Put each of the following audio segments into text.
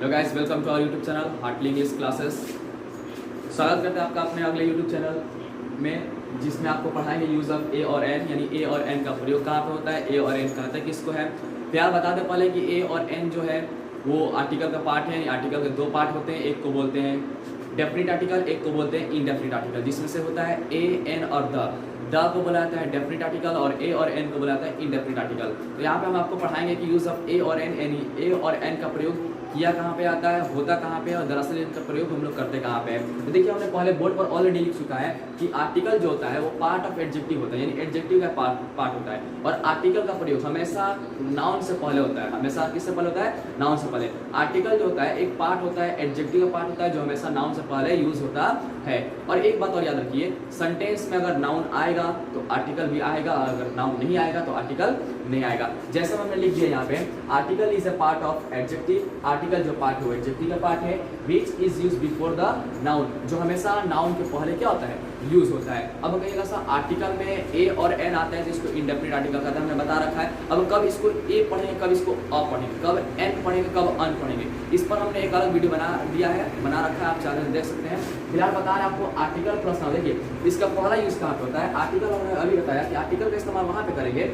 Hello guys, welcome to our YouTube channel Heartly English Classes. स्वागत करते हैं आपका अपने अगले यूट्यूब चैनल में, जिसमें आपको पढ़ाएंगे यूज़ ऑफ ए और एन, यानी ए और एन का प्रयोग कहाँ पे होता है, ए और एन कहते हैं किसको है। तो यार बता दें पहले कि ए और एन जो है वो आर्टिकल का पार्ट है। आर्टिकल के दो पार्ट होते हैं, एक को बोलते हैं डेफिनिट आर्टिकल, एक को बोलते हैं इनडेफिनिट आर्टिकल, जिसमें से होता है ए, एन और द को बोला जाता है डेफिनिट आर्टिकल और ए और एन को बोला जाता है इनडेफिनिट आर्टिकल। तो यहाँ पे हम आपको पढ़ाएंगे कि यूज़ ऑफ ए और एन, यानी ए और एन का प्रयोग किया कहाँ पे आता है, होता कहाँ पे है और दरअसल इनका प्रयोग हम लोग करते कहाँ पे है। तो देखिए हमने पहले बोर्ड पर ऑलरेडी लिख चुका है कि आर्टिकल जो होता है वो पार्ट ऑफ एडजेक्टिव होता है, यानी एडजेक्टिव का पार्ट होता है। और आर्टिकल का प्रयोग हमेशा नाउन से पहले होता है, हमेशा किससे पहले होता है, नाउन से पहले। आर्टिकल जो होता है एक पार्ट होता है, एडजेक्टिव का पार्ट होता है जो हमेशा नाउन से पहले यूज होता है। और एक बात और याद रखिए, सेंटेंस में अगर नाउन आएगा तो आर्टिकल भी आएगा, अगर नाउन नहीं आएगा तो आर्टिकल नहीं आएगा। जैसे हमने लिख दिया यहाँ पे, article is a part of adjective. Article जो पार्ट है वो एडजेक्टिव का पार्ट है, which is use before the noun, जो हमेशा नाउन के पहले क्या होता है, यूज होता है। अब कहिएगा सर आर्टिकल में ए और एन आता है जिसको इंडेफिनिट आर्टिकल कहते हैं, हमने बता रखा है। अब कब इसको ए पढ़ेंगे, कब इसको अ पढ़ेंगे, कब एन पढ़ेंगे, कब अन पढ़ेंगे, इस पर हमने एक अलग वीडियो बना रखा है, आप चैनल देख सकते हैं। फिलहाल बता रहे हैं आपको आर्टिकल प्लस नाउन। देखिए इसका पहला यूज कहाँ पे होता है, आर्टिकल हमने अभी बताया कि आर्टिकल का इस्तेमाल वहाँ पे करेंगे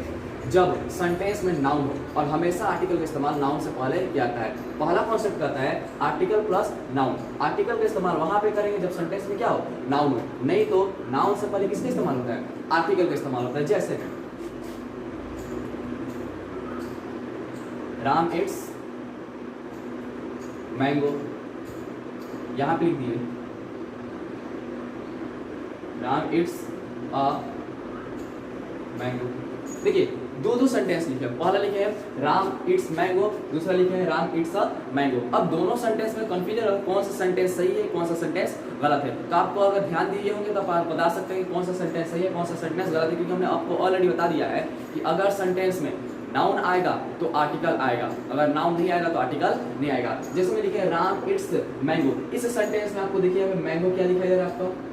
जब सेंटेंस में नाउन हो, और हमेशा आर्टिकल का इस्तेमाल नाउन से पहले किया जाता है। पहला कॉन्सेप्ट कहता है आर्टिकल प्लस नाउन। आर्टिकल का इस्तेमाल वहां पे करेंगे जब सेंटेंस में क्या हो, नाउन हो, नहीं तो नाउन से पहले किसका इस्तेमाल होता है, आर्टिकल का इस्तेमाल होता है। जैसे राम इट्स मैंगो, यहां पे लिख दिए राम इट्स अ मैंगो। देखिए दो सेंटेंस लिखे हैं, पहला लिखे हैं राम इट्स मैंगो, दूसरा लिखे हैं राम इट्स अ मैंगो। अब दोनों सेंटेंस में कंफ्यूजन है, कौन सा सेंटेंस सही है, कौन सा सेंटेंस गलत है। तो आपको अगर ध्यान दिए होंगे तो आप बता सकते हैं कि कौन सा सेंटेंस सही है, कौन सा सेंटेंस गलत है, क्योंकि हमने आपको ऑलरेडी बता दिया है कि अगर सेंटेंस में नाउन आएगा तो आर्टिकल आएगा, अगर नाउन नहीं आएगा तो आर्टिकल नहीं आएगा। जैसे में लिखे राम इट्स मैंगो, इस सेंटेंस में आपको देखिए मैंगो क्या दिखाई दे रहा है, आपको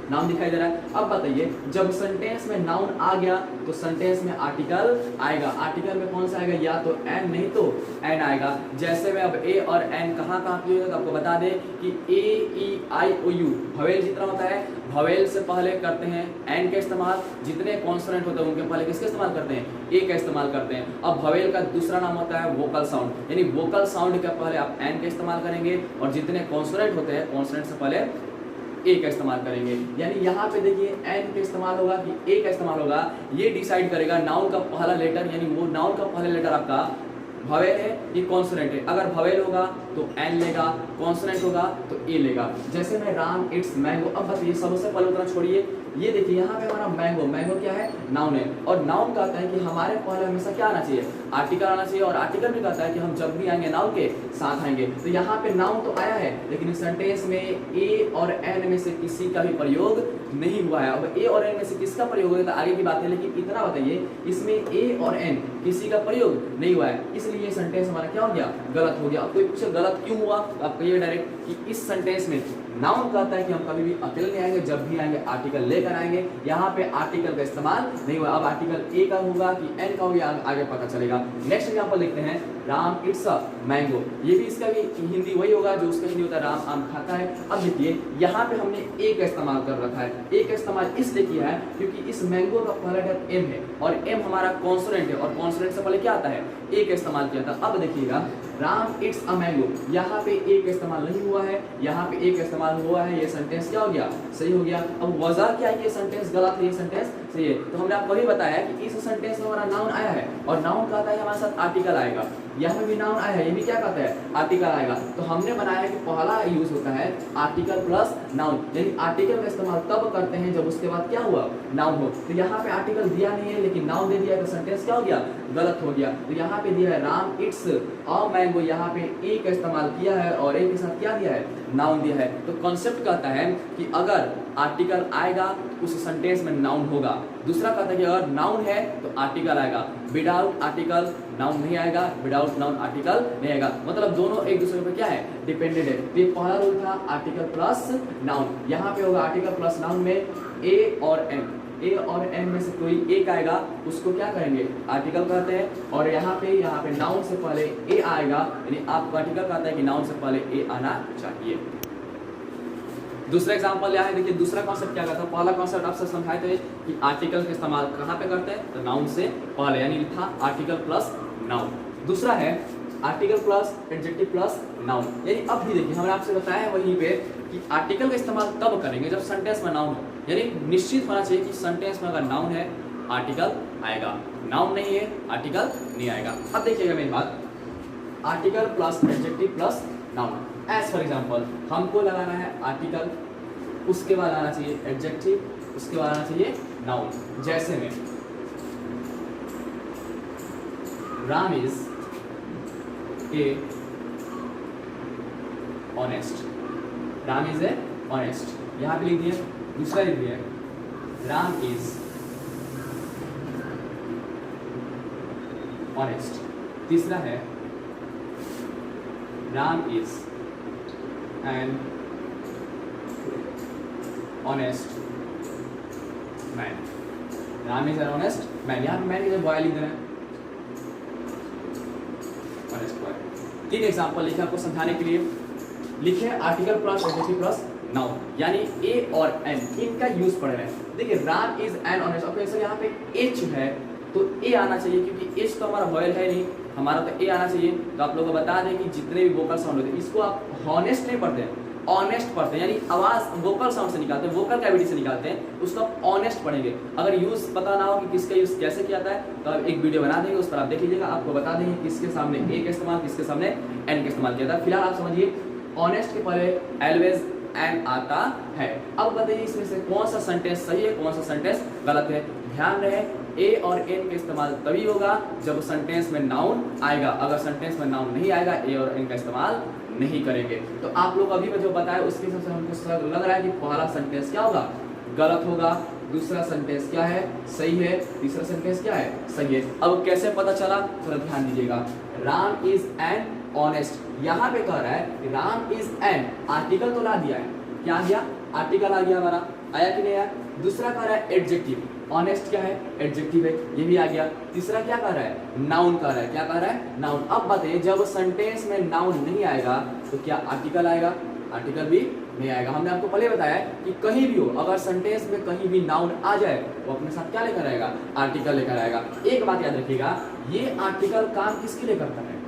नाउन दिखाई दे रहा है। अब बताइए जब सेंटेंस में नाउन आ गया तो सेंटेंस में आर्टिकल आएगा। आर्टिकल में कौन सा आएगा, या तो एन नहीं तो एन आएगा। जैसे में अब ए और एन कहाँ प्रयोग होगा, तो आपको बता दें कि ए ई आई ओ यू भवेल जितना होता है, भवेल से पहले करते हैं एन का इस्तेमाल, जितने कॉन्सोनेंट होते हैं उनके पहले किसका इस्तेमाल करते हैं, ए का इस्तेमाल करते हैं। अब भवेल का दूसरा नाम होता है वोकल साउंड, यानी वोकल साउंड के पहले आप एन का इस्तेमाल करेंगे और जितने कॉन्सोनेंट होते हैं कॉन्सोनेंट से पहले ए का इस्तेमाल करेंगे। यानी यहाँ पे देखिए एन का इस्तेमाल होगा कि ए का इस्तेमाल होगा, ये डिसाइड करेगा नाउन का पहला लेटर, यानी वो नाउन का पहला लेटर आपका भवेल है ये कॉन्सोनेंट है। अगर भवेल होगा तो एन लेगा, कॉन्सोनेंट होगा तो ए लेगा। जैसे मैं राम इट्स मैंगो, अब बताइए सबसे पहले उतना छोड़िए, ये देखिए यहाँ पे हमारा मैंगो, मैंगो क्या है, नाउन है। और नाउन कहता है कि हमारे पहले हमेशा क्या आना चाहिए, आर्टिकल आना चाहिए, और आर्टिकल भी कहता है कि हम जब भी आएंगे नाउन के साथ आएंगे। तो यहाँ पे नाउन तो आया है, लेकिन इस सेंटेंस में ए और एन में से किसी का भी प्रयोग नहीं हुआ है। अब ए और एन में से किसका प्रयोग होगा तो आगे की बात है, लेकिन इतना बताइए इसमें ए और एन किसी का प्रयोग नहीं हुआ है, इसलिए ये सेंटेंस हमारा क्या हो गया, गलत हो गया। अब कोई पूछे गलत क्यों हुआ, आप कहिए डायरेक्ट कि इस सेंटेंस में नाउन कहता है कि हम कभी भी अकेले नहीं आएंगे, जब भी आएंगे आर्टिकल लेकर आएंगे। यहाँ पे आर्टिकल का इस्तेमाल नहीं हुआ। अब आर्टिकल ए का होगा कि एन का होगा, आगे पता चलेगा। नेक्स्ट एग्जांपल लिखते हैं राम इट्स अ मैंगो, ये भी इसका भी हिंदी वही होगा जो उसका हिंदी होता है राम आम खाता है। अब देखिए यहाँ पे हमने ए का इस्तेमाल कर रखा है, ए का इस्तेमाल इसलिए किया है क्योंकि इस मैंगो का पहला लेटर एम है और एम हमारा कॉन्सोनेंट है, और कॉन्सोनेंट से पहले क्या आता है, ए का इस्तेमाल किया था। अब देखिएगा राम इट्स अ मैंगो, यहाँ पे ए का इस्तेमाल नहीं हुआ है, यहाँ पे ए का इस्तेमाल हुआ है, ये सेंटेंस क्या हो गया, सही हो गया। अब वजह क्या है, ये सेंटेंस गलत है, ये सेंटेंस सही है। तो हमने आपको भी बताया कि इस सेंटेंस में हमारा नाउन आया है और नाउन कहता है हमारे साथ आर्टिकल आएगा, यहाँ पे भी नाउन आया है, ये भी क्या कहता है, आर्टिकल आएगा। तो हमने बनाया कि पहला यूज होता है आर्टिकल प्लस नाउन, यानी आर्टिकल का इस्तेमाल तब करते हैं जब उसके बाद क्या हुआ, नाउन हो। तो यहाँ पे आर्टिकल दिया नहीं है लेकिन नाउन दे दिया, तो सेंटेंस क्या हो गया, गलत हो गया। तो यहाँ पे दिया है राम इट्स अ मैंगो, यहाँ पे ए का इस्तेमाल किया है और ए के साथ क्या दिया है, नाउन दिया है। तो कॉन्सेप्ट कहता है कि अगर आर्टिकल आएगा तो उस सेंटेंस में नाउन होगा। दूसरा कहता है कि अगर नाउन है तो आर्टिकल आएगा, विदाउट आर्टिकल नाउन नहीं आएगा, विदाउट नाउन आर्टिकल नहीं आएगा। मतलब दोनों एक दूसरे पे क्या है, डिपेंडेंट है। तो ये पहला रूल था आर्टिकल प्लस नाउन। यहाँ पे होगा आर्टिकल प्लस नाउन में ए और एन, ए और एन में से कोई एक आएगा उसको क्या कहेंगे, आर्टिकल कहते हैं। और यहाँ पे नाउन से पहले ए आएगा, यानी आपको आर्टिकल कहता है कि नाउन से पहले ए आना चाहिए। दूसरा एग्जांपल यहाँ है, देखिए दूसरा कॉन्सेप्ट क्या कहता है। पहला कॉन्सेप्ट आपसे समझाए थे कि आर्टिकल का इस्तेमाल कहाँ पे करते हैं, तो नाउन से पहले, यानी था आर्टिकल प्लस नाउन। दूसरा है article plus adjective plus noun, यानी अब भी देखिए हमने आपसे बताया वहीं पे कि आर्टिकल का इस्तेमाल तब करेंगे जब सेंटेंस में नाउन हो, यानी निश्चित होना चाहिए कि सेंटेंस में अगर नाउन है आर्टिकल आएगा, नाउन नहीं है आर्टिकल नहीं आएगा। अब देखिएगा मेरी बात, article plus adjective plus noun. As for example हमको लगाना है आर्टिकल, उसके बाद आना चाहिए एडजेक्टिव, उसके बाद आना चाहिए नाउन। जैसे में Ram is a honest, Ram is a honest, यहाँ पे लिख दिए। दूसरा लिख दिए राम इज ऑनेस्ट। तीसरा है Ram is an honest man, Ram is an honest man, यहाँ पे मैन की जगह बॉय लिख देना है, ऑनेस्ट बॉय। 3 एग्जाम्पल लिखे आपको समझाने के लिए। लिखे article plus adjective plus noun, यानी ए और एन इनका यूज पढ़ रहे हैं। देखिए राम इज एन ऑनेस्ट, अब सर यहाँ पे एच है तो ए आना चाहिए, क्योंकि एच तो हमारा वॉयल है नहीं, हमारा तो ए आना चाहिए। तो आप लोगों को बता दें कि जितने भी वोकल साउंड होते हैं इसको आप हॉनेस्ट नहीं पढ़ते हैं, ऑनेस्ट पढ़ते हैं, यानी आवाज वोकल साउंड से निकालते हैं, वोकल कैविटी से निकालते हैं, उसको आप ऑनेस्ट पढ़ेंगे। अगर यूज पता ना हो कि किसका यूज कैसे किया जाता है तो आप एक वीडियो बना देंगे, उस पर आप देख लीजिएगा, आपको बता देंगे किसके सामने ए का इस्तेमाल, किसके सामने एन का इस्तेमाल किया जाता है। फिलहाल आप समझिए ऑनेस्ट के पहले ऑलवेज एन आता है। अब बताइए इसमें से कौन सा सेंटेंस सही है, कौन सा सेंटेंस गलत है। ध्यान रहे ए और एन का इस्तेमाल तभी होगा जब सेंटेंस में नाउन आएगा, अगर सेंटेंस में नाउन नहीं आएगा ए और एन का इस्तेमाल नहीं करेंगे। तो आप लोग अभी जो बताया उसके हिसाब से हमको लग रहा है कि पहला सेंटेंस क्या होगा, गलत होगा, दूसरा सेंटेंस क्या है, सही है, तीसरा सेंटेंस क्या है, सही है। अब कैसे पता चला, थोड़ा ध्यान दीजिएगा। राम इज एन ऑनेस्ट, यहाँ पे कह रहा है राम इज एन, आर्टिकल तो ला दिया है, क्या आ गया, आर्टिकल आ गया हमारा, आया कि नहीं आया। दूसरा कह रहा है एडजेक्टिव, ऑनेस्ट क्या है, एडजेक्टिव है, ये भी आ गया। तीसरा क्या कह रहा है, नाउन कह रहा है, क्या कह रहा है, नाउन। अब बताइए जब सेंटेंस में नाउन नहीं आएगा तो क्या आर्टिकल आएगा, आर्टिकल भी नहीं आएगा। हमने आपको पहले बताया कि कहीं भी हो अगर सेंटेंस में कहीं भी नाउन आ जाए वो अपने साथ क्या लेकर आएगा, आर्टिकल लेकर आएगा। एक बात याद रखिएगा, ये आर्टिकल काम किसके लिए करता है,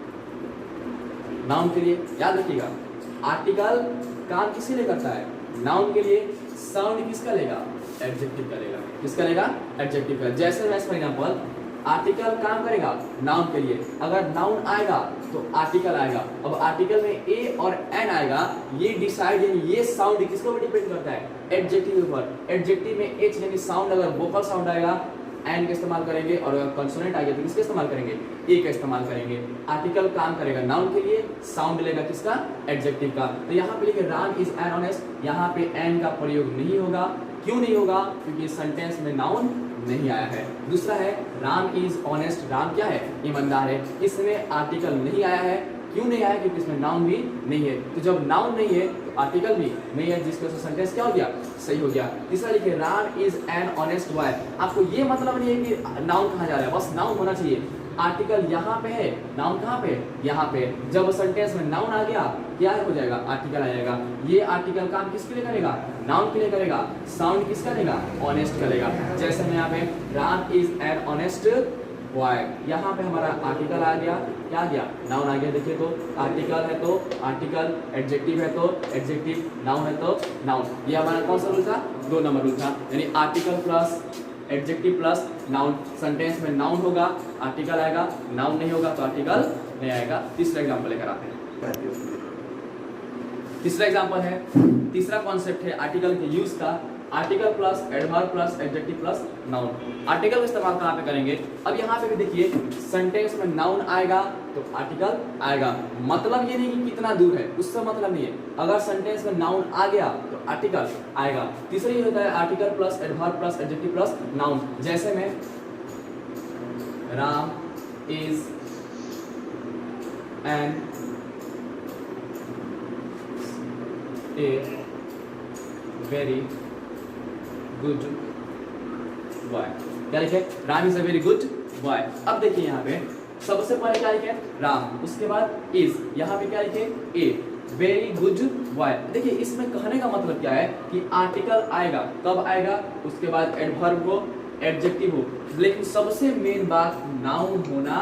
नाउन के लिए, याद रखिएगा। आर्टिकल काम किसके लिए करता है, नाउन के लिए। साउंड किसका लेगा, एडजेक्टिव का लेगा, किसका लेगा, एडजेक्टिव का। जैसे फॉर एग्जांपल आर्टिकल काम करेगा नाउन के लिए, अगर नाउन आएगा तो आर्टिकल आएगा। अब आर्टिकल में ए और एन आएगा, ये डिसाइड यानी ये साउंड किसके ऊपर डिपेंड करता है, एडजेक्टिव के ऊपर। एडजेक्टिव में एच यानी साउंड, अगर वोकल साउंड आएगा एन का इस्तेमाल करेंगे, और अगर कंसोनेंट आ गया तो किसका इस्तेमाल करेंगे, ए का इस्तेमाल करेंगे। आर्टिकल काम करेगा नाउन के लिए, साउंड लेगा किसका, एडजेक्टिव का। तो यहाँ पे लिखे राम इज एन ऑनेस्ट, यहाँ पे एन का प्रयोग नहीं होगा। क्यों नहीं होगा, क्योंकि सेंटेंस में नाउन नहीं आया है। दूसरा है राम इज ऑनेस्ट, राम क्या है, ईमानदार है, इसमें आर्टिकल नहीं आया है। क्यों नहीं आया, क्योंकि इसमें नाउन भी नहीं है। तो जब नाउन नहीं है तो आर्टिकल भी नहीं है, जिसकी वजह से सेंटेंस क्या हो गया, सही हो गया। तीसरा लिखिए Ram is an honest boy, आपको ये मतलब नहीं है कि नाउन कहाँ जा रहा है, बस नाउन होना चाहिए। आर्टिकल यहाँ पे है, नाउन कहाँ पे, यहाँ पे। जब सेंटेंस में नाउन आ गया क्या हो जाएगा, आर्टिकल आ जाएगा। ये आर्टिकल काम किसके लिए करेगा, नाउन के लिए करेगा। साउंड किसका लेगा, ऑनेस्ट का लेगा। जैसे मैं यहाँ पे Ram is an honest boy, यहाँ पे हमारा आर्टिकल आ गया, क्या आ गया, नाउन आ गया। देखिए तो आर्टिकल है तो आर्टिकल, एडजेक्टिव है तो एडजेक्टिव, नाउन है तो नाउन। ये हमारा कौन सा रूल था, 2 नंबर रूल था, यानी article plus adjective plus noun. Sentence में नाउन होगा आर्टिकल आएगा, नाउन नहीं होगा तो आर्टिकल नहीं आएगा। तीसरा एग्जांपल लेकर आते हैं। तीसरा एग्जांपल है, तीसरा कॉन्सेप्ट है आर्टिकल के यूज का। Article plus adverb plus adjective plus noun. Article का इस्तेमाल कहाँ पे करेंगे, अब यहाँ पे भी देखिए सेंटेंस में नाउन आएगा तो आर्टिकल आएगा। मतलब ये नहीं कि कितना दूर है, उससे मतलब नहीं है। अगर सेंटेंस में नाउन आ गया तो आर्टिकल आएगा। तीसरा ये होता है article plus adverb plus adjective plus noun. जैसे में Ram is an a very good boy. क्या लिखे? Ram is a very good boy. अब देखिए यहाँ पे सबसे पहले क्या लिखे? राम, उसके बाद इज, यहाँ पे क्या लिखे? ए वेरी गुड बॉय। देखिए इसमें कहने का मतलब क्या है कि आर्टिकल आएगा, कब आएगा? उसके बाद एडवर्ब हो, एडजेक्टिव हो, लेकिन सबसे मेन बात नाउन होना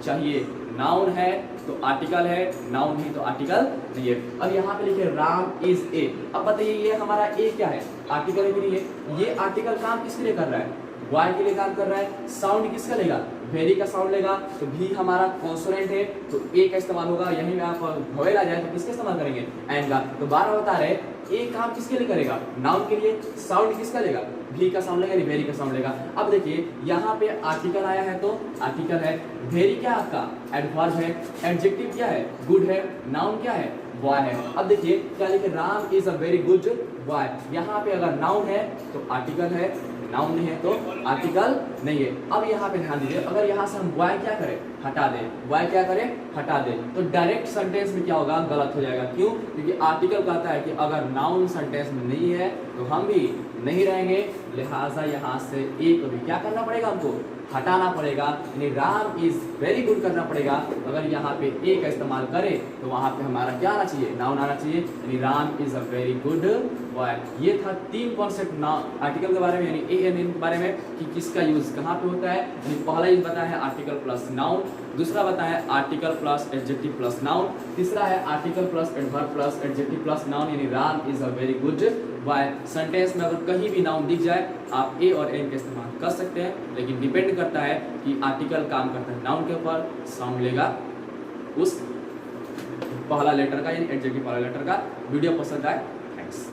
चाहिए। नाउन है तो आर्टिकल है, नाउन नहीं तो आर्टिकल नहीं है। अब यहाँ पे लिखे राम इज ए। अब बताइए ये हमारा ए क्या है? आर्टिकल है कि नहीं है? ये आर्टिकल काम किसके लिए कर रहा है? बॉय के लिए काम कर रहा है। साउंड किसका लेगा? वेरी का साउंड लेगा। तो भी हमारा कॉन्सोनेंट है तो ए का इस्तेमाल होगा। यहीं में आप वोवेल आ जाए तो किसका इस्तेमाल करेंगे? एन का। तो बार बता रहे ए काम किसके लिए करेगा? नाउन के लिए। साउंड किसका लेगा? भी का साउंड लेगा, वेरी का साउंड लेगा। अब देखिए यहाँ पे आर्टिकल आया है तो आर्टिकल है। वेरी क्या आपका? एडवर्ब है। एडजेक्टिव क्या है? गुड है। नाउन क्या है? बॉय है। अब देखिए क्या लिखे? Ram is a very good boy. यहाँ पे अगर नाउन है तो आर्टिकल है, नाउन नहीं है तो आर्टिकल नहीं है। अब यहाँ पे ध्यान दीजिए, अगर यहाँ से हम बॉय क्या करें? हटा दें। बॉय क्या करें? हटा दें। तो डायरेक्ट सेंटेंस में क्या होगा? गलत हो जाएगा। क्यों? क्योंकि आर्टिकल कहता है कि अगर नाउन सेंटेंस में नहीं है तो हम भी नहीं रहेंगे, लिहाजा यहाँ से ए को भी क्या करना पड़ेगा? हमको हटाना पड़ेगा। यानी राम इज वेरी गुड करना पड़ेगा। अगर यहाँ पे ए का इस्तेमाल करें तो वहाँ पे हमारा क्या आना चाहिए? नाउन आना चाहिए। यानी Ram is a very good boy. ये था 3 कॉन्सेप्ट आर्टिकल के बारे में, यानी ए एन एन के बारे में कि किसका यूज कहाँ पे होता है। यानी पहला यूज बताया है आर्टिकल प्लस नाउन, दूसरा बताया है article plus adjective plus noun, तीसरा है article plus adverb plus adjective plus noun. यानी Ram is a very good boy. Sentence में अगर कहीं भी नाउन दिख जाए आप ए और एन का इस्तेमाल कर सकते हैं, लेकिन डिपेंड करता है कि आर्टिकल काम करता है नाउन के ऊपर, साउंड लेगा उस पहला लेटर का, यानी एडजेक्टिव पहला लेटर का। वीडियो पसंद आए, थैंक्स।